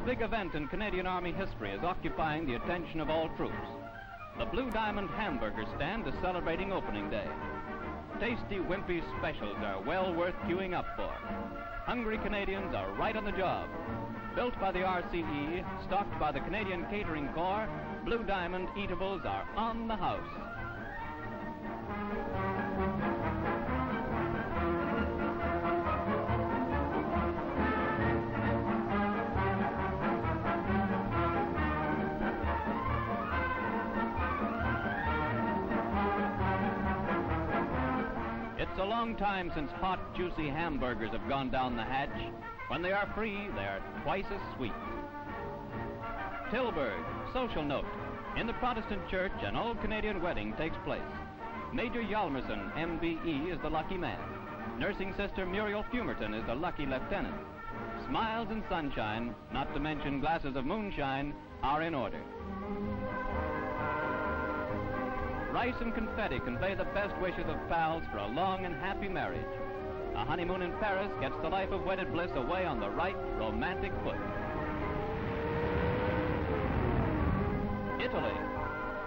big event in Canadian Army history is occupying the attention of all troops. The Blue Diamond hamburger stand is celebrating opening day. Tasty, wimpy specials are well worth queuing up for. Hungry Canadians are right on the job. Built by the RCE, stocked by the Canadian Catering Corps, Blue Diamond eatables are on the house. It's a long time since hot, juicy hamburgers have gone down the hatch. When they are free, they are twice as sweet. Tilburg, social note. In the Protestant church, an old Canadian wedding takes place. Major Yalmerson, MBE, is the lucky man. Nursing Sister Muriel Fumerton is the lucky lieutenant. Smiles and sunshine, not to mention glasses of moonshine, are in order. Rice and confetti convey the best wishes of pals for a long and happy marriage. A honeymoon in Paris gets the life of wedded bliss away on the right romantic foot. Italy.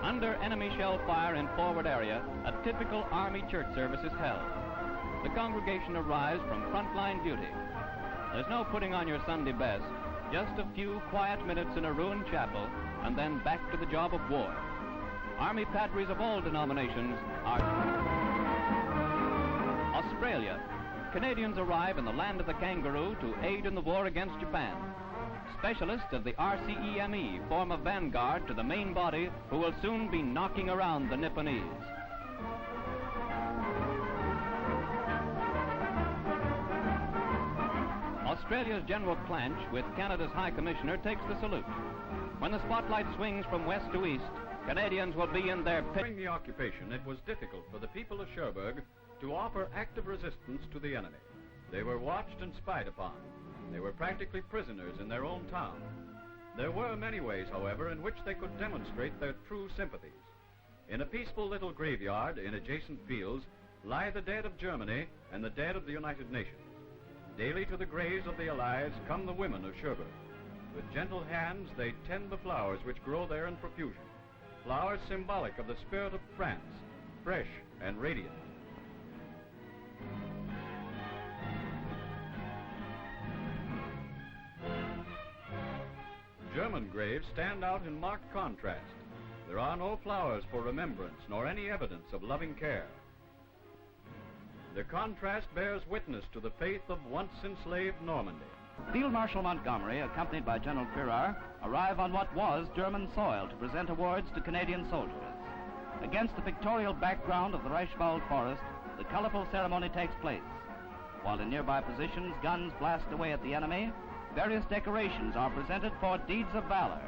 Under enemy shell fire in forward area, a typical Army church service is held. The congregation arrives from frontline duty. There's no putting on your Sunday best, just a few quiet minutes in a ruined chapel, and then back to the job of war. Army padres of all denominations are... Australia. Canadians arrive in the land of the kangaroo to aid in the war against Japan. Specialists of the RCEME form a vanguard to the main body who will soon be knocking around the Nipponese. Australia's General Clanch, with Canada's High Commissioner, takes the salute. When the spotlight swings from west to east, Canadians will be in their pit. During the occupation, it was difficult for the people of Cherbourg to offer active resistance to the enemy. They were watched and spied upon. They were practically prisoners in their own town. There were many ways, however, in which they could demonstrate their true sympathies. In a peaceful little graveyard in adjacent fields lie the dead of Germany and the dead of the United Nations. Daily to the graves of the Allies come the women of Cherbourg. With gentle hands, they tend the flowers which grow there in profusion. Flowers symbolic of the spirit of France, fresh and radiant. German graves stand out in marked contrast. There are no flowers for remembrance, nor any evidence of loving care. The contrast bears witness to the faith of once enslaved Normandy. Field Marshal Montgomery, accompanied by General Ferrar, arrive on what was German soil to present awards to Canadian soldiers. Against the pictorial background of the Reichswald forest, the colorful ceremony takes place. While in nearby positions, guns blast away at the enemy, various decorations are presented for deeds of valor.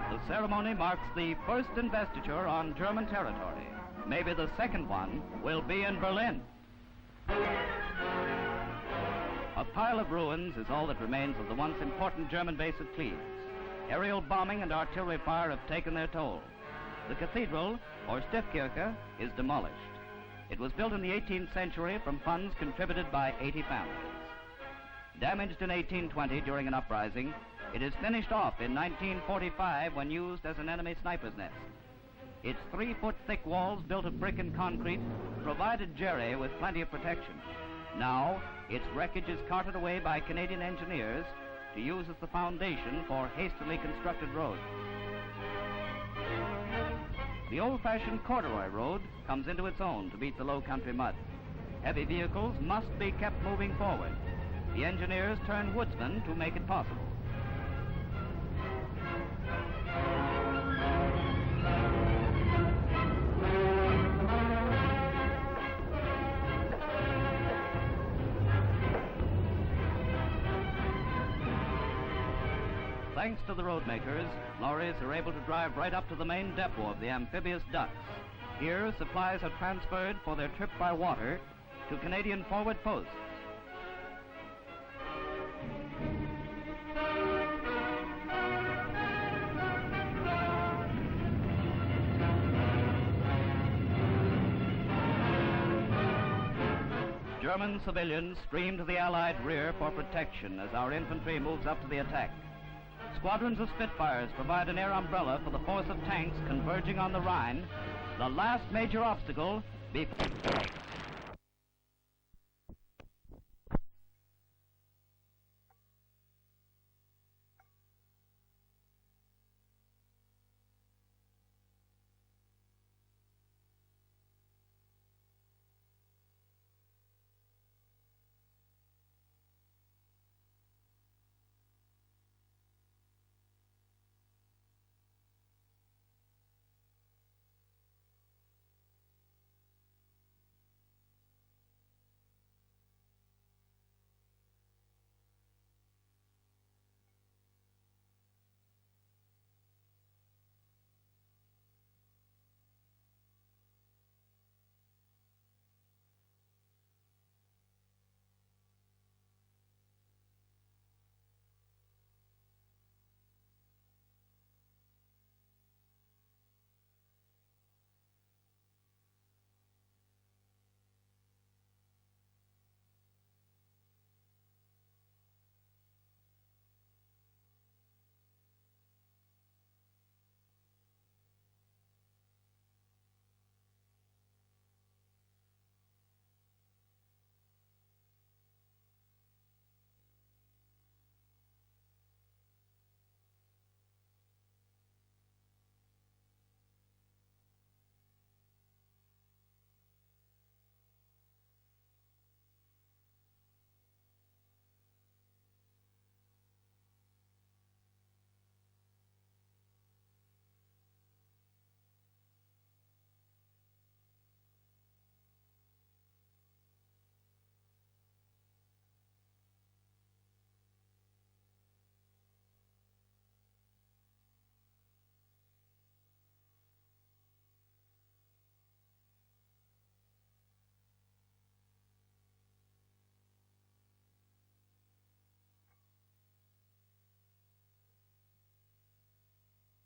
The ceremony marks the first investiture on German territory. Maybe the second one will be in Berlin. A pile of ruins is all that remains of the once important German base at Cleves. Aerial bombing and artillery fire have taken their toll. The cathedral, or Stiftskirche, is demolished. It was built in the 18th century from funds contributed by 80 families. Damaged in 1820 during an uprising, it is finished off in 1945 when used as an enemy sniper's nest. Its 3-foot thick walls, built of brick and concrete, provided Jerry with plenty of protection. Now, its wreckage is carted away by Canadian engineers to use as the foundation for hastily constructed roads. The old-fashioned corduroy road comes into its own to beat the low-country mud. Heavy vehicles must be kept moving forward. The engineers turn woodsmen to make it possible. Thanks to the road makers, lorries are able to drive right up to the main depot of the amphibious ducks. Here, supplies are transferred for their trip by water to Canadian forward posts. German civilians stream to the Allied rear for protection as our infantry moves up to the attack. Squadrons of Spitfires provide an air umbrella for the force of tanks converging on the Rhine, the last major obstacle before...